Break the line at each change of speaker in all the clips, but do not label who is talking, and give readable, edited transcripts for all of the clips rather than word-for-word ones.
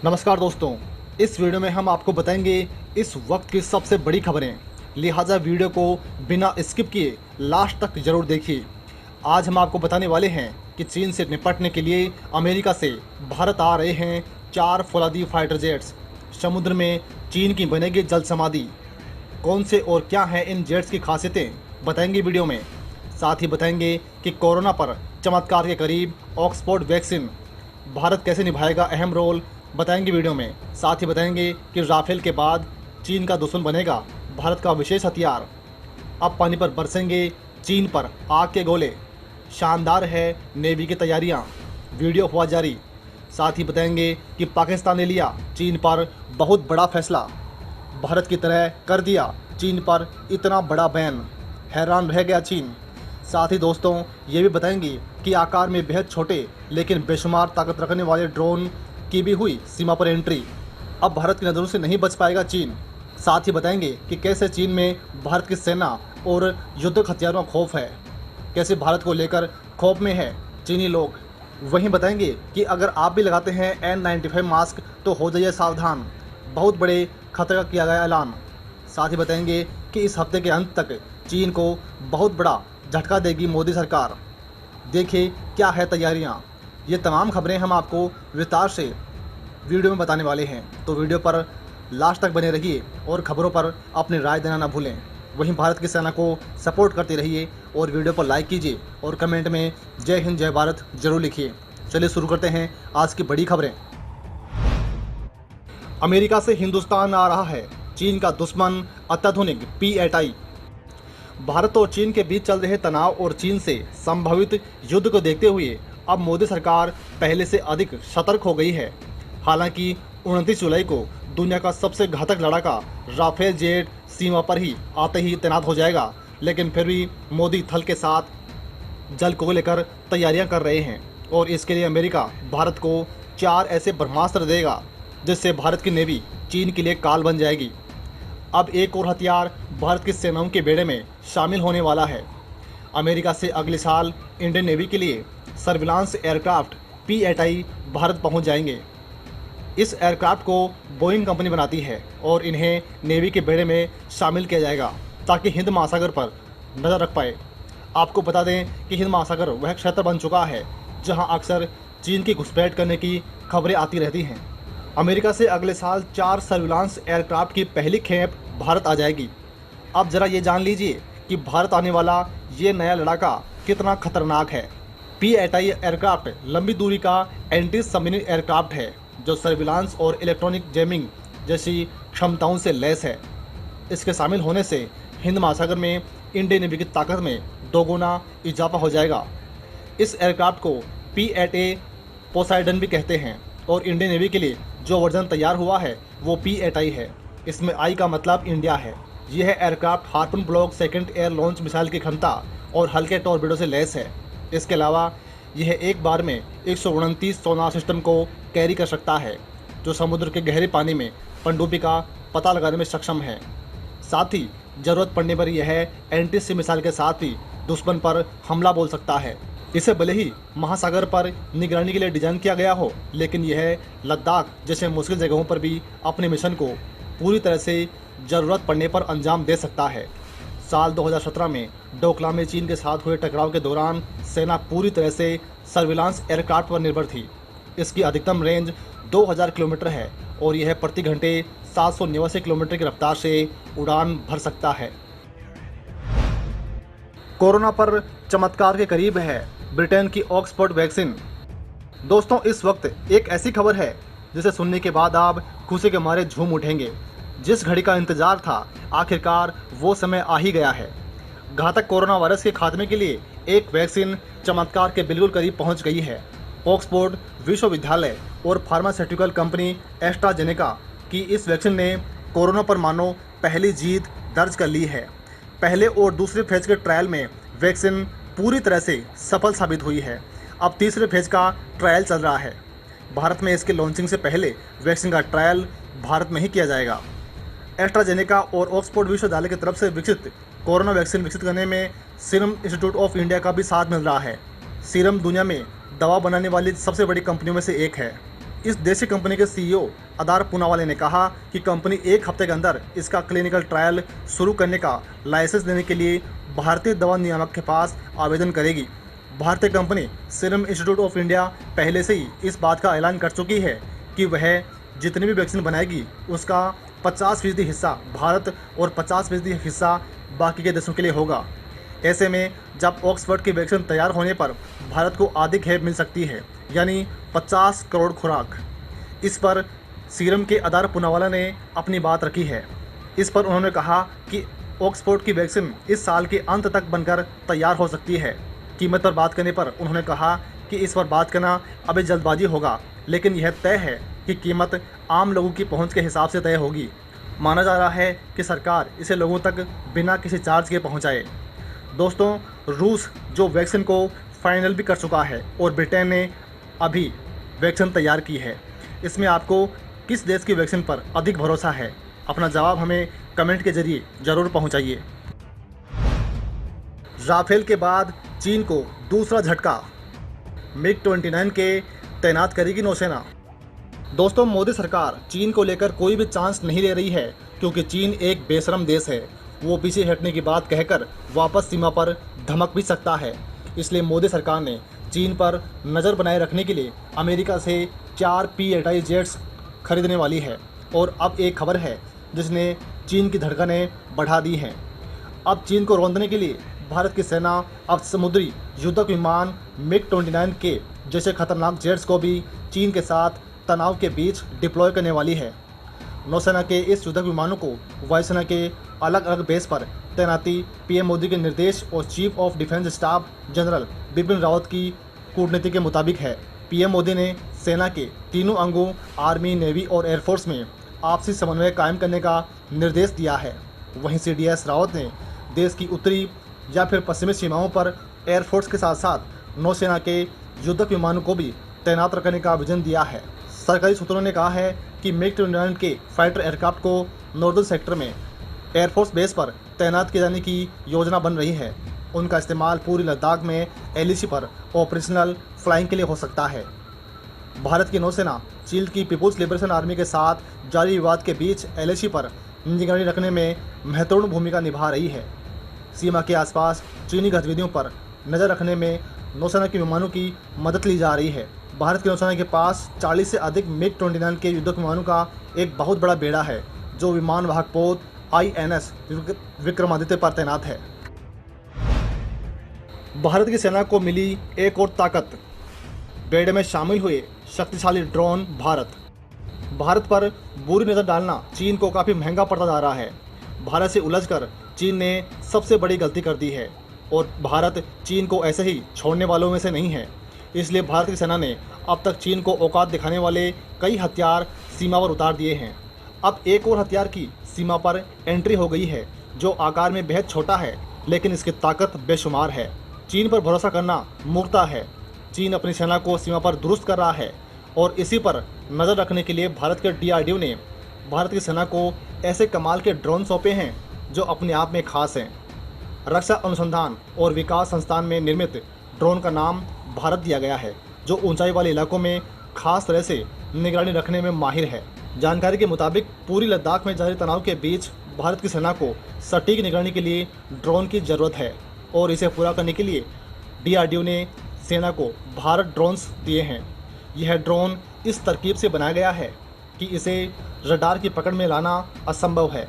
नमस्कार दोस्तों। इस वीडियो में हम आपको बताएंगे इस वक्त की सबसे बड़ी खबरें। लिहाजा वीडियो को बिना स्किप किए लास्ट तक जरूर देखिए। आज हम आपको बताने वाले हैं कि चीन से निपटने के लिए अमेरिका से भारत आ रहे हैं 4 फौलादी फाइटर जेट्स। समुद्र में चीन की बनेगी जल समाधि। कौन से और क्या हैं इन जेट्स की खासियतें, बताएंगे वीडियो में। साथ ही बताएंगे कि कोरोना पर चमत्कार के करीब ऑक्सफोर्ड वैक्सीन, भारत कैसे निभाएगा अहम रोल, बताएंगे वीडियो में। साथ ही बताएंगे कि राफेल के बाद चीन का दुश्मन बनेगा भारत का विशेष हथियार। अब पानी पर बरसेंगे चीन पर आग के गोले। शानदार है नेवी की तैयारियां, वीडियो हुआ जारी। साथ ही बताएंगे कि पाकिस्तान ने लिया चीन पर बहुत बड़ा फैसला। भारत की तरह कर दिया चीन पर इतना बड़ा बैन, हैरान रह गया चीन। साथ ही दोस्तों ये भी बताएंगे कि आकार में बेहद छोटे लेकिन बेशुमार ताकत रखने वाले ड्रोन की भी हुई सीमा पर एंट्री। अब भारत की नज़रों से नहीं बच पाएगा चीन। साथ ही बताएंगे कि कैसे चीन में भारत की सेना और युद्धक हथियारों का खौफ है, कैसे भारत को लेकर खौफ में है चीनी लोग। वहीं बताएंगे कि अगर आप भी लगाते हैं N95 मास्क तो हो जाइए सावधान, बहुत बड़े खतरे का किया गया ऐलान। साथ ही बताएंगे कि इस हफ्ते के अंत तक चीन को बहुत बड़ा झटका देगी मोदी सरकार। देखिए क्या है तैयारियां। ये तमाम खबरें हम आपको विस्तार से वीडियो में बताने वाले हैं, तो वीडियो पर लास्ट तक बने रहिए और खबरों पर अपनी राय देना ना भूलें। वहीं भारत की सेना को सपोर्ट करते रहिए और वीडियो पर लाइक कीजिए और कमेंट में जय हिंद जय भारत जरूर लिखिए। चलिए शुरू करते हैं आज की बड़ी खबरें। अमेरिका से हिंदुस्तान आ रहा है चीन का दुश्मन अत्याधुनिक P-8I। भारत और चीन के बीच चल रहे तनाव और चीन से संभावित युद्ध को देखते हुए अब मोदी सरकार पहले से अधिक सतर्क हो गई है। हालांकि 29 जुलाई को दुनिया का सबसे घातक लड़ाका राफेल जेट सीमा पर ही आते ही तैनात हो जाएगा, लेकिन फिर भी मोदी थल के साथ जल को लेकर तैयारियां कर रहे हैं और इसके लिए अमेरिका भारत को 4 ऐसे ब्रह्मास्त्र देगा जिससे भारत की नेवी चीन के लिए काल बन जाएगी। अब एक और हथियार भारत की सेनाओं के बेड़े में शामिल होने वाला है। अमेरिका से अगले साल इंडियन नेवी के लिए सर्विलांस एयरक्राफ्ट P-8I भारत पहुंच जाएंगे। इस एयरक्राफ्ट को बोइंग कंपनी बनाती है और इन्हें नेवी के बेड़े में शामिल किया जाएगा ताकि हिंद महासागर पर नज़र रख पाए। आपको बता दें कि हिंद महासागर वह क्षेत्र बन चुका है जहां अक्सर चीन की घुसपैठ करने की खबरें आती रहती हैं। अमेरिका से अगले साल 4 सर्विलांस एयरक्राफ्ट की पहली खेप भारत आ जाएगी। अब जरा ये जान लीजिए कि भारत आने वाला ये नया लड़ाका कितना खतरनाक है। P-8I एयरक्राफ्ट लंबी दूरी का एंटी सबमरीन एयरक्राफ्ट है जो सर्विलांस और इलेक्ट्रॉनिक जैमिंग जैसी क्षमताओं से लैस है। इसके शामिल होने से हिंद महासागर में इंडियन नेवी की ताकत में दोगुना इजाफा हो जाएगा। इस एयरक्राफ्ट को P-8A पोसाइडन भी कहते हैं और इंडियन नेवी के लिए जो वर्जन तैयार हुआ है वो P-8I है। इसमें I का मतलब इंडिया है। यह aircraft harpoon block second air launch missile की क्षमता और हल्के टॉर्पेडो से लैस है। इसके अलावा यह एक बार में 129 सोनार सिस्टम को कैरी कर सकता है जो समुद्र के गहरे पानी में पनडुब्बी का पता लगाने में सक्षम है। साथ ही ज़रूरत पड़ने पर यह एंटी-शिप मिसाइल के साथ ही दुश्मन पर हमला बोल सकता है। इसे भले ही महासागर पर निगरानी के लिए डिजाइन किया गया हो, लेकिन यह लद्दाख जैसे मुश्किल जगहों पर भी अपने मिशन को पूरी तरह से ज़रूरत पड़ने पर अंजाम दे सकता है। साल 2017 में डोकलाम में चीन के साथ हुए टकराव के दौरान सेना पूरी तरह से सर्विलांस एयरक्राफ्ट पर निर्भर थी। इसकी अधिकतम रेंज 2000 किलोमीटर है और यह प्रति घंटे 789 किलोमीटर की रफ्तार से उड़ान भर सकता है। कोरोना पर चमत्कार के करीब है ब्रिटेन की ऑक्सफोर्ड वैक्सीन। दोस्तों इस वक्त एक ऐसी खबर है जिसे सुनने के बाद आप खुशी के मारे झूम उठेंगे। जिस घड़ी का इंतजार था आखिरकार वो समय आ ही गया है। घातक कोरोना वायरस के खात्मे के लिए एक वैक्सीन चमत्कार के बिल्कुल करीब पहुंच गई है। ऑक्सफोर्ड विश्वविद्यालय और फार्मास्यूटिकल कंपनी एस्ट्राजेनेका की इस वैक्सीन ने कोरोना पर मानो पहली जीत दर्ज कर ली है। पहले और दूसरे फेज के ट्रायल में वैक्सीन पूरी तरह से सफल साबित हुई है। अब तीसरे फेज का ट्रायल चल रहा है। भारत में इसके लॉन्चिंग से पहले वैक्सीन का ट्रायल भारत में ही किया जाएगा। एस्ट्राजेनेका और ऑक्सफोर्ड विश्वविद्यालय की तरफ से विकसित कोरोना वैक्सीन विकसित करने में सीरम इंस्टीट्यूट ऑफ इंडिया का भी साथ मिल रहा है। सीरम दुनिया में दवा बनाने वाली सबसे बड़ी कंपनियों में से एक है। इस देशी कंपनी के सीईओ अदार पूनावाले ने कहा कि कंपनी एक हफ्ते के अंदर इसका क्लिनिकल ट्रायल शुरू करने का लाइसेंस देने के लिए भारतीय दवा नियामक के पास आवेदन करेगी। भारतीय company serum institute of India पहले से ही इस बात का ऐलान कर चुकी है कि वह जितनी भी वैक्सीन बनाएगी उसका 50% हिस्सा भारत और 50% हिस्सा बाकी के देशों के लिए होगा। ऐसे में जब ऑक्सफर्ड की वैक्सीन तैयार होने पर भारत को आधी खेप मिल सकती है, यानी 50 करोड़ खुराक। इस पर सीरम के अदार पूनावाला ने अपनी बात रखी है। इस पर उन्होंने कहा कि ऑक्सफोर्ड की वैक्सीन इस साल के अंत तक बनकर तैयार हो सकती है। कीमत पर बात करने पर उन्होंने कहा कि इस पर बात करना अभी जल्दबाजी होगा, लेकिन यह तय है कि कीमत आम लोगों की पहुंच के हिसाब से तय होगी। माना जा रहा है कि सरकार इसे लोगों तक बिना किसी चार्ज के पहुंचाए। दोस्तों, रूस जो वैक्सीन को फाइनल भी कर चुका है और ब्रिटेन ने अभी वैक्सीन तैयार की है, इसमें आपको किस देश की वैक्सीन पर अधिक भरोसा है? अपना जवाब हमें कमेंट के जरिए ज़रूर पहुंचाइए। राफेल के बाद चीन को दूसरा झटका, मिग-29 के तैनात करेगी नौसेना। दोस्तों, मोदी सरकार चीन को लेकर कोई भी चांस नहीं ले रही है, क्योंकि चीन एक बेशरम देश है। वो पीछे हटने की बात कहकर वापस सीमा पर धमक भी सकता है। इसलिए मोदी सरकार ने चीन पर नज़र बनाए रखने के लिए अमेरिका से 4 P-8I जेट्स खरीदने वाली है। और अब एक खबर है जिसने चीन की धड़कनें बढ़ा दी हैं। अब चीन को रौंदने के लिए भारत की सेना अब समुद्री युद्धक विमान मिग-29 के जैसे खतरनाक जेट्स को भी चीन के साथ तनाव के बीच डिप्लॉय करने वाली है। नौसेना के इस युद्धक विमानों को वायुसेना के अलग अलग बेस पर तैनाती पीएम मोदी के निर्देश और chief of defence staff general Bipin Rawat की कूटनीति के मुताबिक है। पीएम मोदी ने सेना के तीनों अंगों आर्मी, नेवी और एयरफोर्स में आपसी समन्वय कायम करने का निर्देश दिया है। वहीं CDS रावत ने देश की उत्तरी या फिर पश्चिमी सीमाओं पर एयरफोर्स के साथ साथ नौसेना के युद्धक विमानों को भी तैनात रखने का विजन दिया है। सरकारी सूत्रों ने कहा है कि मिग-29 के फाइटर एयरक्राफ्ट को नॉर्दर्न सेक्टर में एयरफोर्स बेस पर तैनात किए जाने की योजना बन रही है। उनका इस्तेमाल पूरी लद्दाख में LAC पर ऑपरेशनल फ्लाइंग के लिए हो सकता है। भारत की नौसेना चीन की पीपुल्स लिबरेशन आर्मी के साथ जारी विवाद के बीच LAC पर निगरानी रखने में महत्वपूर्ण भूमिका निभा रही है। सीमा के आसपास चीनी गतिविधियों पर नज़र रखने में नौसेना के विमानों की मदद ली जा रही है। भारत की नौसेना के पास 40 से अधिक मिग-29 के युद्धक विमानों का एक बहुत बड़ा बेड़ा है, जो विमान वाहक पोत INS विक्रमादित्य पर तैनात है। भारत की सेना को मिली एक और ताकत, बेड़े में शामिल हुए शक्तिशाली ड्रोन। भारत पर बुरी नज़र डालना चीन को काफ़ी महंगा पड़ता जा रहा है। भारत से उलझकर चीन ने सबसे बड़ी गलती कर दी है और भारत चीन को ऐसे ही छोड़ने वालों में से नहीं है। इसलिए भारत की सेना ने अब तक चीन को औकात दिखाने वाले कई हथियार सीमा पर उतार दिए हैं। अब एक और हथियार की सीमा पर एंट्री हो गई है, जो आकार में बेहद छोटा है, लेकिन इसकी ताकत बेशुमार है। चीन पर भरोसा करना मूर्खता है। चीन अपनी सेना को सीमा पर दुरुस्त कर रहा है और इसी पर नज़र रखने के लिए भारत के DRDO ने भारत की सेना को ऐसे कमाल के ड्रोन सौंपे हैं जो अपने आप में खास हैं। रक्षा अनुसंधान और विकास संस्थान में निर्मित ड्रोन का नाम भारत दिया गया है, जो ऊंचाई वाले इलाकों में खास तरह से निगरानी रखने में माहिर है। जानकारी के मुताबिक पूरी लद्दाख में जारी तनाव के बीच भारत की सेना को सटीक निगरानी के लिए ड्रोन की ज़रूरत है और इसे पूरा करने के लिए DRDO ने सेना को भारत ड्रोन्स दिए हैं। यह ड्रोन इस तरकीब से बनाया गया है कि इसे रडार की पकड़ में लाना असंभव है।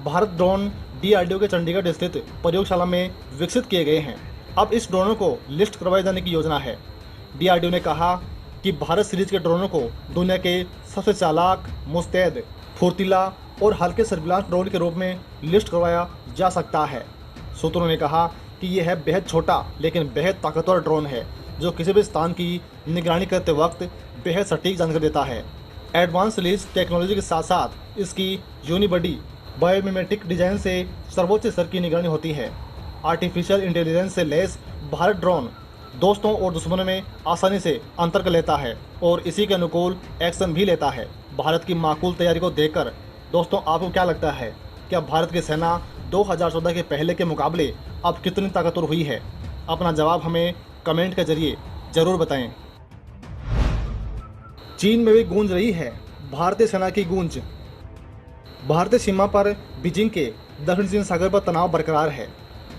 भारत ड्रोन DRDO के चंडीगढ़ स्थित प्रयोगशाला में विकसित किए गए हैं। अब इस ड्रोनों को लिस्ट करवाए जाने की योजना है। DRDO ने कहा कि भारत सीरीज के ड्रोनों को दुनिया के सबसे चालाक, मुस्तैद, फुर्तीला और हल्के सर्विलांस ड्रोन के रूप में लिस्ट करवाया जा सकता है। सूत्रों ने कहा कि यह बेहद छोटा लेकिन बेहद ताकतवर ड्रोन है, जो किसी भी स्थान की निगरानी करते वक्त बेहद सटीक जानकारी देता है। एडवांस रिलीज टेक्नोलॉजी के साथ साथ इसकी यूनिबॉडी बायोमिमेटिक डिजाइन से सर्वोच्च स्तर की निगरानी होती है। आर्टिफिशियल इंटेलिजेंस से लैस भारत ड्रोन दोस्तों और दुश्मनों में आसानी से अंतर कर लेता है और इसी के अनुकूल एक्शन भी लेता है। भारत की माकूल तैयारी को देखकर दोस्तों, आपको क्या लगता है? क्या भारत की सेना 2014 के पहले के मुकाबले अब कितनी ताकतवर हुई है? अपना जवाब हमें कमेंट के जरिए ज़रूर बताएं। चीन में भी गूंज रही है भारतीय सेना की गूंज। भारतीय सीमा पर बीजिंग के दक्षिण चीन सागर पर तनाव बरकरार है।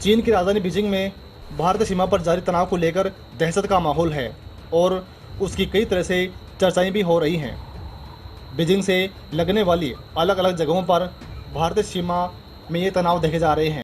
चीन की राजधानी बीजिंग में भारतीय सीमा पर जारी तनाव को लेकर दहशत का माहौल है और उसकी कई तरह से चर्चाएं भी हो रही हैं। बीजिंग से लगने वाली अलग अलग जगहों पर भारतीय सीमा में ये तनाव देखे जा रहे हैं।